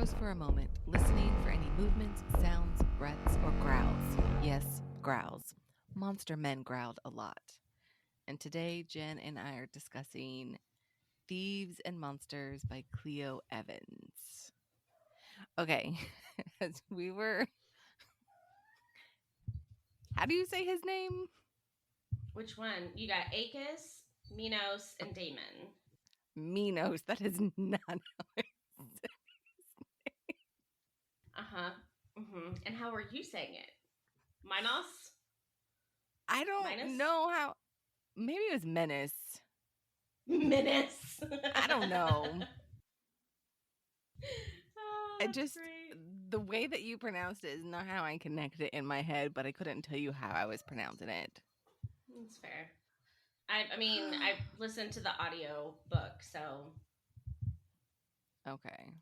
froze for a moment, listening for any movements, sounds, breaths, or growls. Yes, growls. Monster men growled a lot. And today, Jen and I are discussing Thieves and Monsters by Cleo Evans. Okay, as we were. How do you say his name? Which one? You got Akis, Minos, and Damon. Minos. That is not how it's said. Uh-huh. And how are you saying it? Minos? I don't Minus? know how. Maybe it was Menace. Minus. I don't know. Oh, I that's just great. the way that you pronounced it is not how I connected it in my head, but I couldn't tell you how I was pronouncing it. That's fair. I listened to the audio book, so Okay.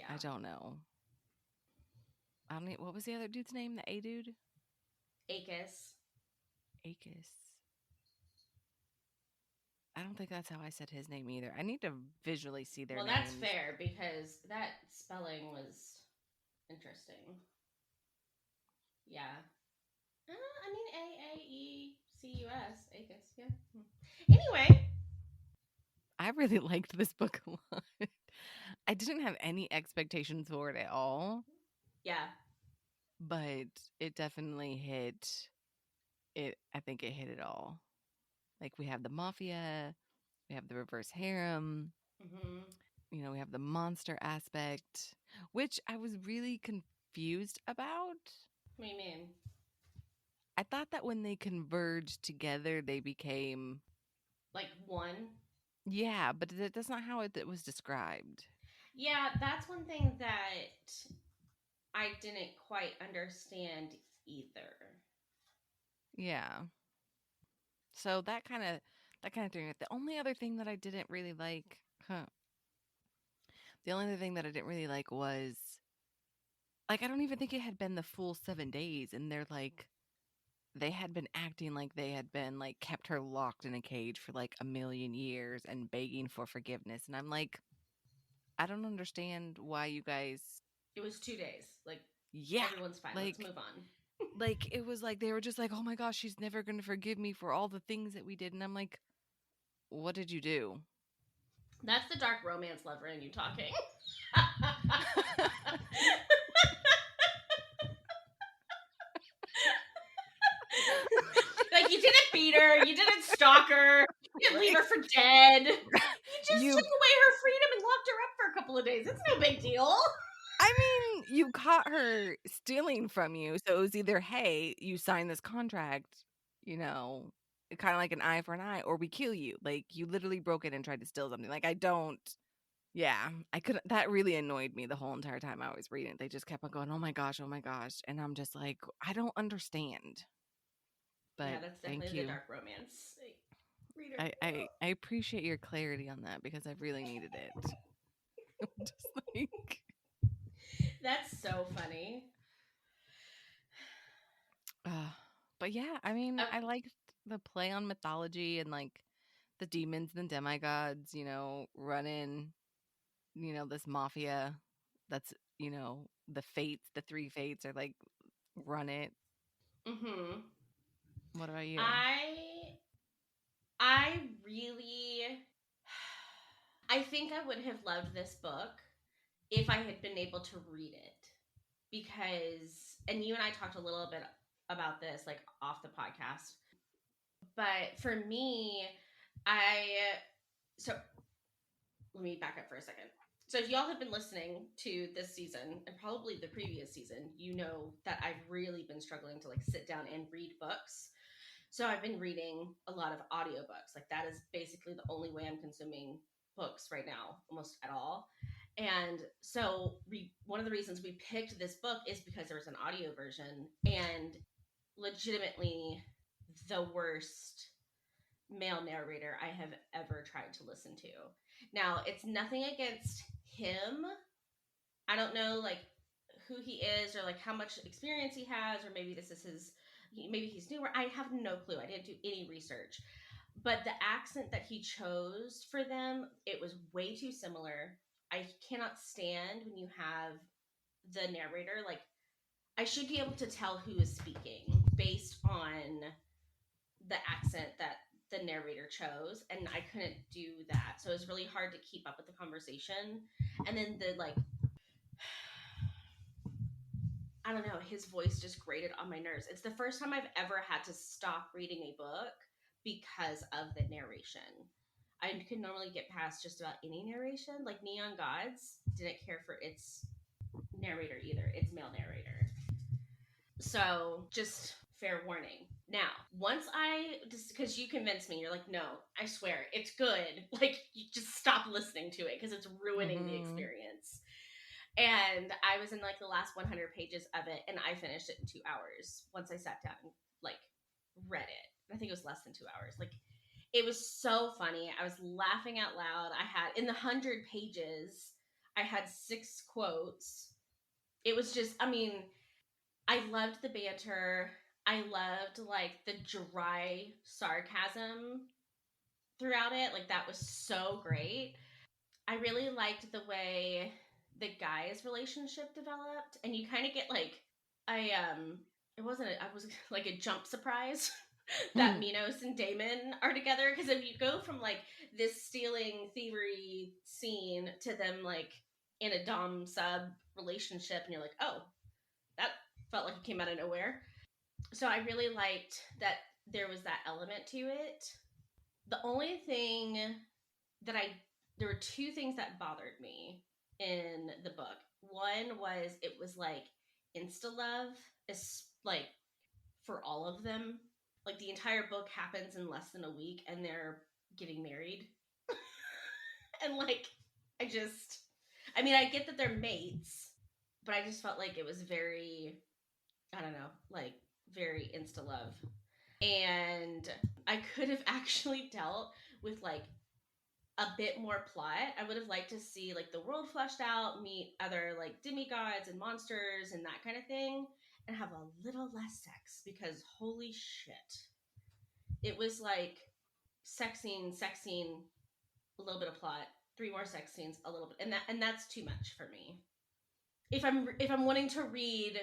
I yeah. don't know. I don't. What was the other dude's name? The A dude? Akis. Akis. I don't think that's how I said his name either. I need to visually see their Well, that's names. fair because that spelling was interesting. Yeah. Aeacus. Acus. Yeah. Anyway. I really liked this book a lot. I didn't have any expectations for it at all, Yeah. but it definitely hit it. I think it hit it all. Like we have the mafia, we have the reverse harem, hmm we have the monster aspect, which I was really confused about. What do you mean? I thought that when they converged together, they became, Like one? yeah, but that's not how it was described. Yeah, that's one thing that I didn't quite understand either. Yeah. So that kind of threw me. The only other thing that I didn't really like, the only other thing that I didn't really like was like I don't even think it had been the full 7 days, and they're like they had been acting like they had been like kept her locked in a cage for like a million years and begging for forgiveness. And I'm like, I don't understand why you guys, It was 2 days. Like, yeah, everyone's fine. Let's like move on. it was like they were just like, oh my gosh, she's never going to forgive me for all the things that we did. And I'm like, what did you do? That's the dark romance lover in you talking. Like, you didn't beat her, you didn't stalk her, you didn't leave Right? her for dead. You just You took away her freedom and locked her up for a couple of days. It's no big deal. I mean, you caught her stealing from you, so it was either, "Hey, you sign this contract, kinda like an eye for an eye, or we kill you." Like, you literally broke in and tried to steal something. Like, I don't yeah, I couldn't that really annoyed me the whole entire time I was reading it. They just kept on going, oh my gosh," and I'm just like, "I don't understand." Yeah, But that's thank definitely the you. dark romance reader. I appreciate your clarity on that because I really needed it. Just like That's so funny. Uh, but yeah, I mean, Oh, I liked the play on mythology and like the demons and the demigods, running, this mafia that's, the fates, the three fates are like run it. mm-hmm. What about you? I I really I think I would have loved this book if I had been able to read it. Because and you and I talked a little bit about this like off the podcast. But for me, I so let me back up for a second. So if y'all have been listening to this season and probably the previous season, you know that I've really been struggling to like sit down and read books. So I've been reading a lot of audiobooks. Like that is basically the only way I'm consuming books right now, almost at all. And so one of the reasons we picked this book is because there was an audio version and legitimately the worst male narrator I have ever tried to listen to. Now, it's nothing against him. I don't know like who he is or like how much experience he has or maybe this is his maybe he's newer. I have no clue. I didn't do any research. But the accent that he chose for them, it was way too similar. I cannot stand when you have the narrator, like, I should be able to tell who is speaking based on the accent that the narrator chose, and I couldn't do that. So it was really hard to keep up with the conversation. And then the like I don't know, his voice just grated on my nerves. It's the first time I've ever had to stop reading a book because of the narration. I could normally get past just about any narration. Like Neon Gods didn't care for its narrator either, its male narrator. So just fair warning. Now, once I just because you convinced me, you're like, no, I swear, it's good. Like, you just stop listening to it because it's ruining the Mm-hmm. experience. And I was in like the last 100 pages of it, and I finished it in 2 hours once I sat down and like read it. I think it was less than 2 hours. Like, it was so funny. I was laughing out loud. I had in the 100 pages, I had 6 quotes. It was just, I mean, I loved the banter. I loved like the dry sarcasm throughout it. Like, that was so great. I really liked the way the guy's relationship developed, and you kind of get like it wasn't I was like a jump surprise that Minos and Damon are together, because if you go from like this stealing thievery scene to them like in a dom sub relationship, and you're like, oh, that felt like it came out of nowhere. So I really liked that there was that element to it. The only thing that I there were 2 things that bothered me in the book. One was it was like insta love, is like for all of them. Like the entire book happens in less than a week, and they're getting married. And like, I mean, I get that they're mates, but I just felt like it was very, I don't know, like very insta love. And I could have actually dealt with like a bit more plot. I would have liked to see like the world fleshed out, meet other like demigods and monsters and that kind of thing, and have a little less sex, because holy shit. It was like sex scene, a little bit of plot, 3 more sex scenes, a little bit, and that's too much for me. If I'm wanting to read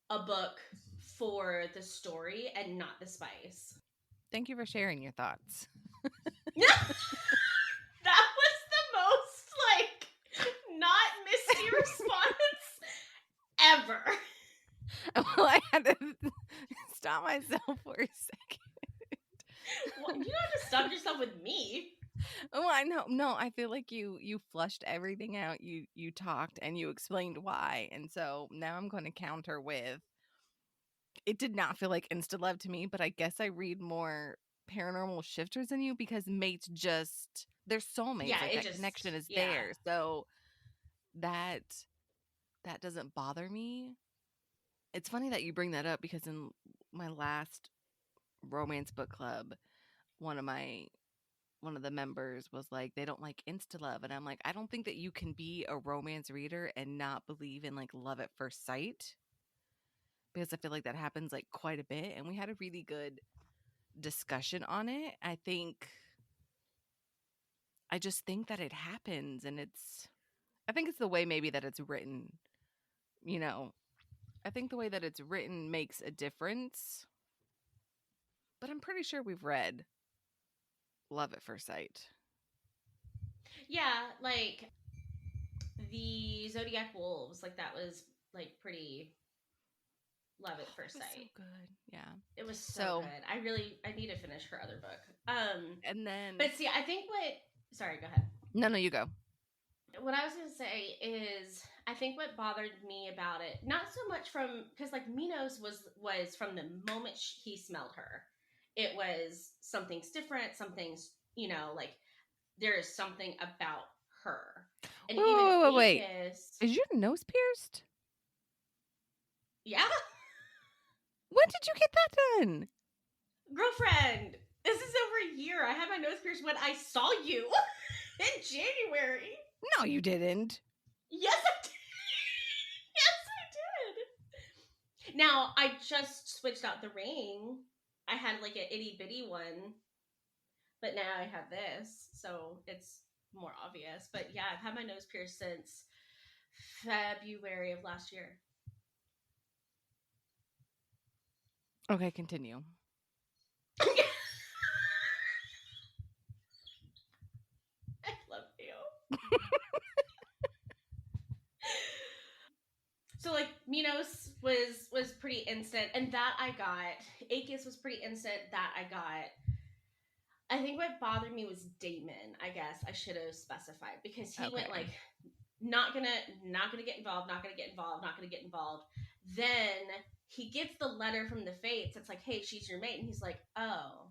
a book for the story and not the spice. Thank you for sharing your thoughts. That was the most like not Misty response ever. Well, I had to stop myself for a second. Well, you don't have to stop yourself with me. Oh, I know. No, I feel like you flushed everything out. You talked and you explained why. And so now I'm going to counter with it did not feel like insta love to me, but I guess I read more paranormal shifters than you because mates just they're soulmates. Yeah, Like it that connection just, is yeah. there. So that that doesn't bother me. It's funny that you bring that up because in my last romance book club, one of my one of the members was like, they don't like insta love. And I'm like, I don't think that you can be a romance reader and not believe in like love at first sight because I feel like that happens like quite a bit. And we had a really good discussion on it. I just think that it happens and I think it's the way maybe that it's written, you know. I think the way that it's written makes a difference. But I'm pretty sure we've read Love at First Sight. Yeah, like the Zodiac Wolves, like that was like pretty love at That first was so sight. good. Yeah. It was so So, good. I need to finish her other book. and then But see, I think what sorry, go ahead. no, you go. What I was gonna say is I think what bothered me about it, not so much from because like Minos was from the moment he smelled her, it was something's different, something's like there is something about her, and Wait, even wait, wait, wait, wait. Aegis, Is your nose pierced? yeah, When did you get that done? girlfriend, this is over a year. I had my nose pierced when I saw you in January. No, you didn't. Yes, I did. Yes, I did. Now I just switched out the ring. I had like an itty bitty one, but now I have this, so it's more obvious. But yeah, I've had my nose pierced since February of last year. Okay, continue. I love you. So like Minos was pretty instant, and that I got. Akis was pretty instant. That I got. I think what bothered me was Damon. I guess I should have specified because he went Okay. like not gonna get involved, not gonna get involved, not gonna get involved. Then he gets the letter from the Fates. It's like, hey, she's your mate, and he's like, oh,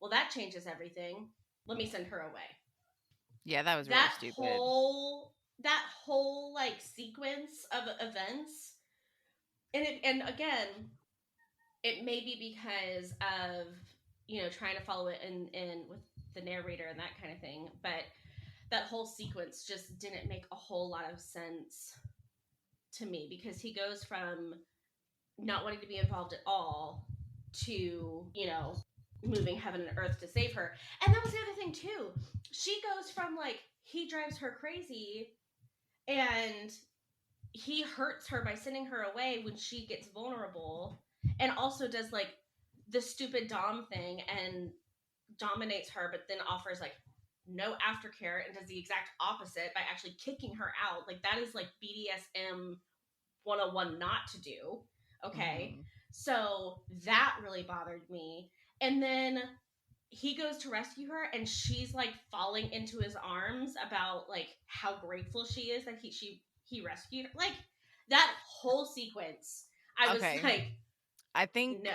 well, that changes everything. Let me send her away. Yeah, that was really That stupid. whole like sequence of events, and again, it may be because of trying to follow it in with the narrator and that kind of thing, but that whole sequence just didn't make a whole lot of sense to me because he goes from not wanting to be involved at all to moving heaven and earth to save her. And that was the other thing too. She goes from like he drives her crazy and he hurts her by sending her away when she gets vulnerable, and also does like the stupid dom thing and dominates her, but then offers like no aftercare and does the exact opposite by actually kicking her out. Like that is like BDSM 101 not to do. Okay. Mhm. So that really bothered me. And then he goes to rescue her and she's like falling into his arms about like how grateful she is that he rescued her. Like that whole sequence. I was Okay. like, I think no.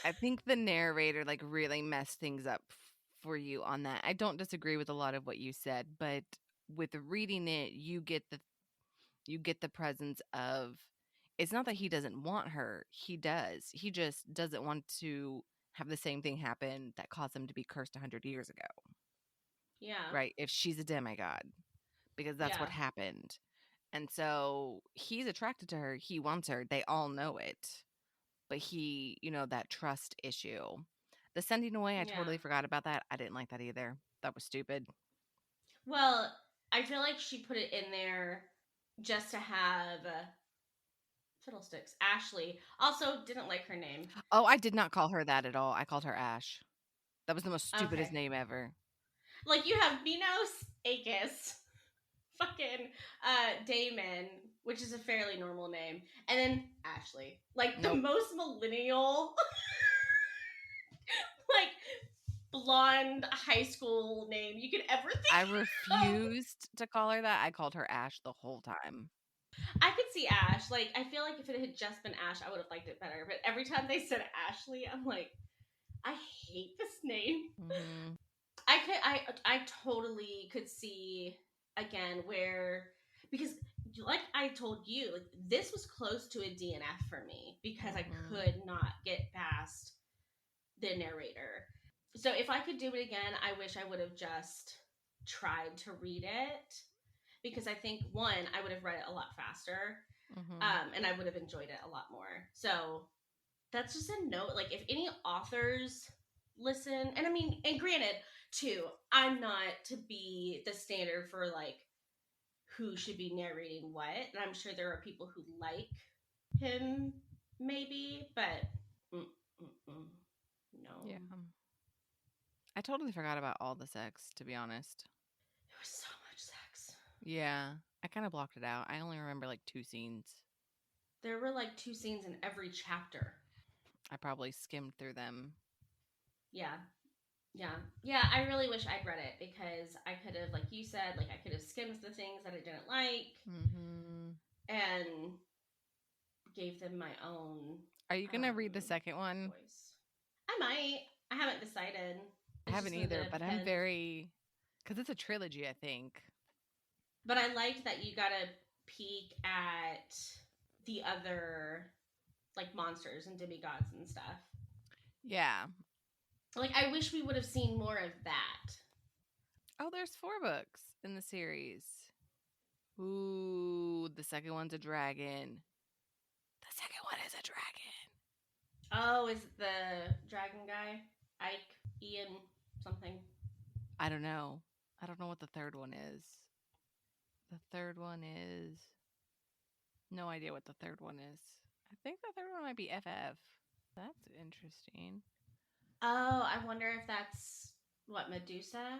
I think the narrator like really messed things up for you on that. I don't disagree with a lot of what you said, but with reading it, you get the presence of it's not that he doesn't want her. He does. He just doesn't want to have the same thing happen that caused him to be cursed 100 years ago. Yeah. Right? If she's a demigod, because that's what Yeah. happened. And so he's attracted to her. He wants her. They all know it. But he, that trust issue. The sending away, I Yeah. totally forgot about that. I didn't like that either. That was stupid. Well, I feel like she put it in there just to have fiddlesticks. Ashley also didn't like her name. Oh, I did not call her that at all. I called her Ash. That was the most stupidest Okay. name ever. Like you have Minos Akis, fucking Damon, which is a fairly normal name, and then Ashley. Like the Nope. most millennial, like blonde high school name you could ever I think of. refused to call her that. I called her Ash the whole time. I could see Ash. Like I feel like if it had just been Ash, I would have liked it better. But every time they said Ashley, I'm like, I hate this name. Hmm. I totally could see again where, because like I told you, like this was close to a DNF for me because I Hmm. could not get past the narrator. So if I could do it again, I wish I would have just tried to read it because I think one, I would have read it a lot faster, Hmm. and I would have enjoyed it a lot more. So that's just a note. Like if any authors listen, and I mean, and granted, too, I'm not to be the standard for like who should be narrating what, and I'm sure there are people who like him, maybe, but mm, no, Yeah. I totally forgot about all the sex, to be honest. there was so much sex. Yeah. I kind of blocked it out. I only remember like two scenes. There were like two scenes in every chapter. I probably skimmed through them. Yeah, yeah, yeah. I really wish I'd read it because I could have, like you said, like I could have skimmed the things that I didn't like Hmm. and gave them my own Are you going to read the second one? voice. I might. I haven't decided. I It's haven't just going either, to but I'm depend. very because it's a trilogy, I think. But I liked that you got a peek at the other like monsters and demigods and stuff. Yeah. Like I wish we would have seen more of that. Oh, there's 4 books in the series. Ooh, the second one's a dragon. The second one is a dragon. Oh, is it the dragon guy? Ike, Ian, something. I don't know. I don't know what the third one is. The third one is no idea what the third one is. I think the third one might be FF. That's interesting. Oh, I wonder if that's what Medusa.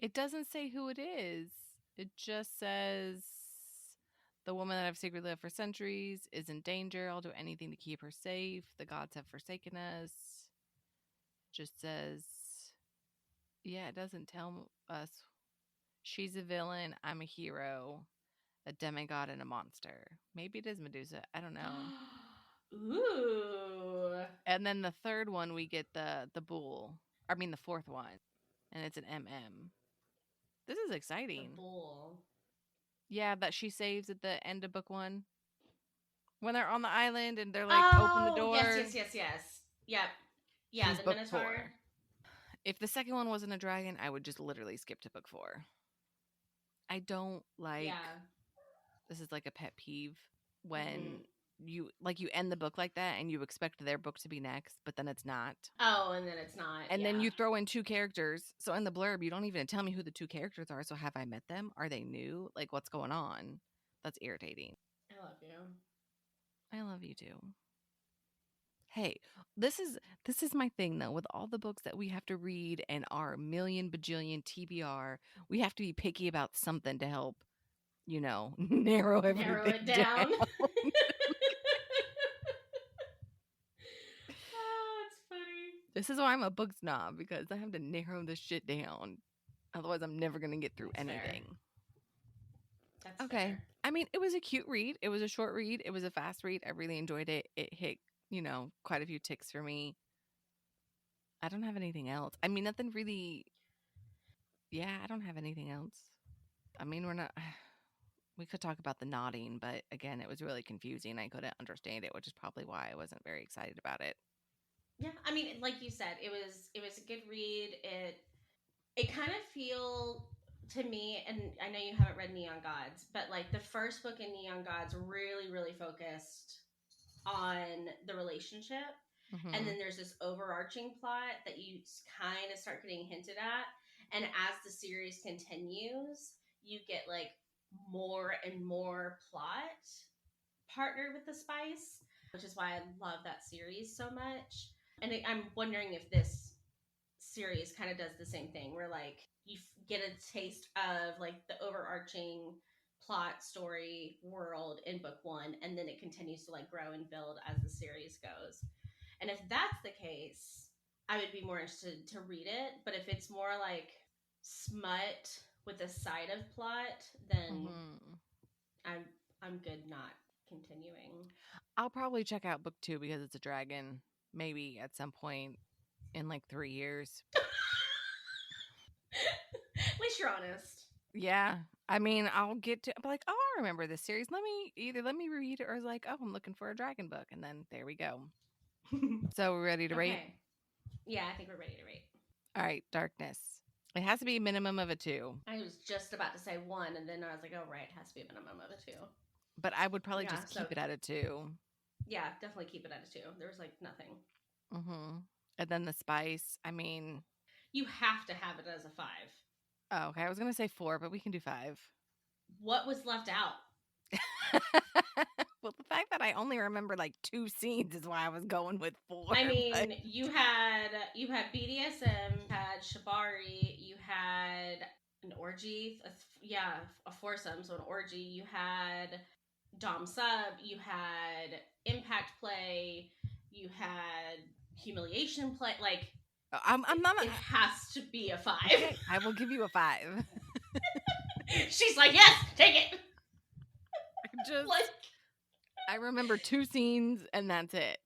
It doesn't say who it is. It just says the woman that I've secretly loved for centuries is in danger. I'll do anything to keep her safe. The gods have forsaken us. Just says, yeah, it doesn't tell us. She's a villain. I'm a hero. A demigod and a monster. Maybe it is Medusa. I don't know. Ooh, And then the third one, we get the bull. I mean, the fourth one, and it's an MM. This is the exciting. bull. Yeah, that she saves at the end of book one when they're on the island and they're like, open the Oh, yes, door. yes, yes, yes. Yep. Yeah, She's the book Minotaur. four. If the second one wasn't a dragon, I would just literally skip to book four. I don't like Yeah. this is like a pet peeve Hmm. when you end the book like that and you expect their book to be next, but then it's not. Oh, and then it's not. And then Yeah. you throw in two characters. So in the blurb, you don't even tell me who the two characters are. So have I met them? Are they new? Like what's going on? That's irritating. I love you. I love you too. Hey, this is my thing though. With all the books that we have to read and our million bajillion TBR, we have to be picky about something to help, narrow Narrow everything it down. down. Oh, it's funny. This is why I'm a book snob because I have to narrow this shit down. Otherwise, I'm never going to get through That's fair. anything. That's Okay. fair. I mean, it was a cute read. It was a short read. It was a fast read. I really enjoyed it. It hit, quite a few ticks for me. I don't have anything else. I mean, nothing really. Yeah, I don't have anything else. I mean, we're not. We could talk about the nodding, but again, it was really confusing. I couldn't understand it, which is probably why I wasn't very excited about it. Yeah, I mean, like you said, it was a good read. It kind of feel to me, and I know you haven't read Neon Gods, but like the first book in Neon Gods really, really focused on the relationship. And Hmm. then there's this overarching plot that you kind of start getting hinted at. And as the series continues, you get like more and more plot partnered with the spice, which is why I love that series so much. And I'm wondering if this series kind of does the same thing where like you get a taste of like the overarching plot story world in book one, and then it continues to like grow and build as the series goes. And if that's the case, I would be more interested to read it. But if it's more like smut with a side of plot, then Hmm. i'm I'm good not continuing. I'll probably check out book two because it's a dragon. Maybe at some point in like 3 years. At least you're honest. Yeah. I mean, I'll get to be like, oh, I remember this series. Let me read it or like, oh, I'm looking for a dragon book. And then there we go. So we're ready to rate? Okay. Yeah, I think we're ready to rate. All right, darkness. It has to be a minimum of a two, I was just about to say one, and then I was like, oh, right, it has to be a minimum of a two. but I would probably Yeah, just so keep it at a two. yeah, definitely keep it at a two. There was like nothing. Mm-hmm. And then the spice. I mean, You have to have it as a five. oh, okay. I was gonna say four, but we can do five. What was left out? Well, the fact that I only remember like two scenes is why I was going with four. I But mean, you had BDSM, you had shibari, you had an orgy, yeah, a foursome, so an orgy. You had dom sub, you had impact play, you had humiliation play. Like I'm it, not. it has to be a five. Okay, I will give you a five. She's like, yes, take it. I just Like I remember two scenes and that's it.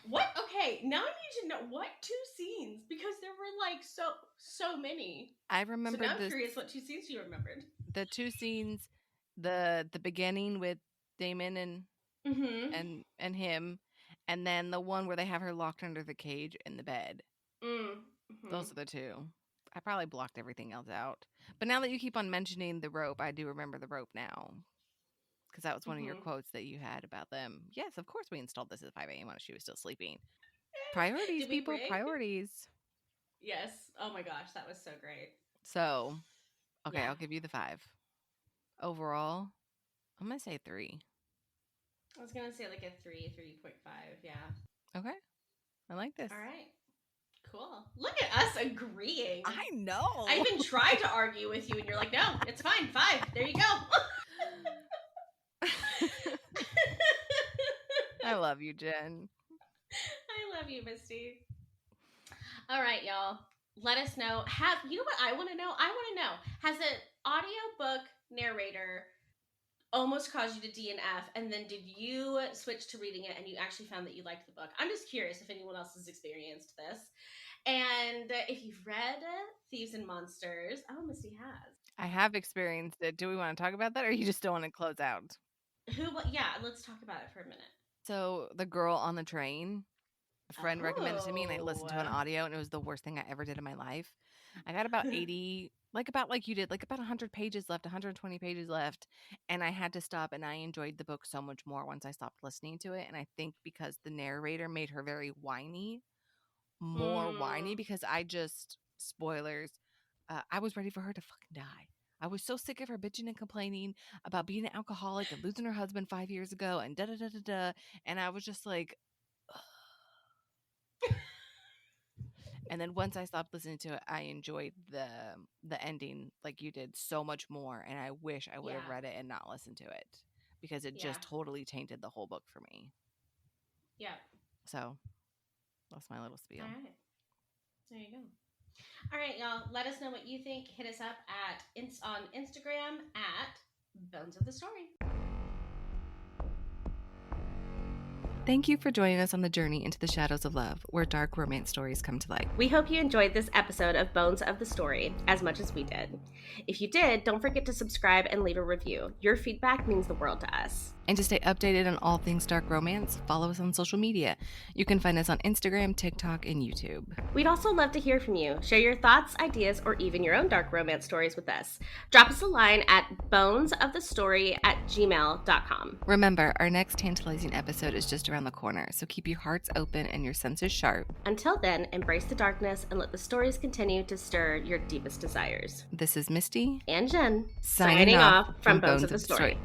what? Okay, now I need to know what two scenes because there were like so many. I So now remembered I'm this curious what two scenes you remembered. the two scenes, the beginning with Damon and Mm-hmm. and him, and then the one where they have her locked under the cage in the bed. Mm-hmm. Those are the two. I probably blocked everything else out. But now that you keep on mentioning the rope, I do remember the rope now. Because that was one of your Mm-hmm. quotes that you had about them. Yes, of course we installed this at 5 a.m. when she was still sleeping. Priorities, Did we people, rig? priorities. Yes. Oh my gosh, that was so great. So, Okay, Yeah. I'll give you the 5. Overall, I'm gonna say 3. I was gonna say like a 3, 3.5. Yeah. Okay, I like this. All right. Cool. Look at us agreeing. I I know. even tried to argue with you, and you're like, no, it's fine. 5. There you go. I love you, Jen. I love you, Misty. All right, y'all. Let us know. You know what I want to know? I want to know. Has an audiobook narrator almost caused you to DNF, and then did you switch to reading it and you actually found that you liked the book? I'm just curious if anyone else has experienced this. And if you've read Thieves and Monsters, oh, Misty has. I have experienced it. Do we want to talk about that, or you just don't want to close out? Yeah, let's talk about it for a minute. So the girl on the train, a friend recommended it to me, and I listened to an Oh. audio, and it was the worst thing I ever did in my life. I got about 80, like you did, like about 100 pages left, 120 pages left, and I had to stop. And I enjoyed the book so much more once I stopped listening to it. And I think because the narrator made her very whiny, more whiny, Mm. because I just spoilers. I was ready for her to fucking die. I was so sick of her bitching and complaining about being an alcoholic and losing her husband 5 years ago and da da da da da. And I was just like, and then once I stopped listening to it, I enjoyed the ending like you did so much more. And I wish I would have Yeah. read it and not listened to it, because it Yeah. just totally tainted the whole book for me. Yeah. So that's my little spiel. All right. There you go. All right, y'all. Let us know what you think. Hit us up on Instagram at Bones of the Story. Thank you for joining us on the journey into the shadows of love, where dark romance stories come to light. We hope you enjoyed this episode of Bones of the Story as much as we did. If you did, don't forget to subscribe and leave a review. Your feedback means the world to us. And to stay updated on all things dark romance, follow us on social media. You can find us on Instagram, TikTok, and YouTube. We'd also love to hear from you. Share your thoughts, ideas, or even your own dark romance stories with us. Drop us a line at bonesofthestory@gmail.com. Remember, our next tantalizing episode is just around the corner, so keep your hearts open and your senses sharp. Until then, embrace the darkness and let the stories continue to stir your deepest desires. This is Misty And Jen, signing off from Bones of the Story.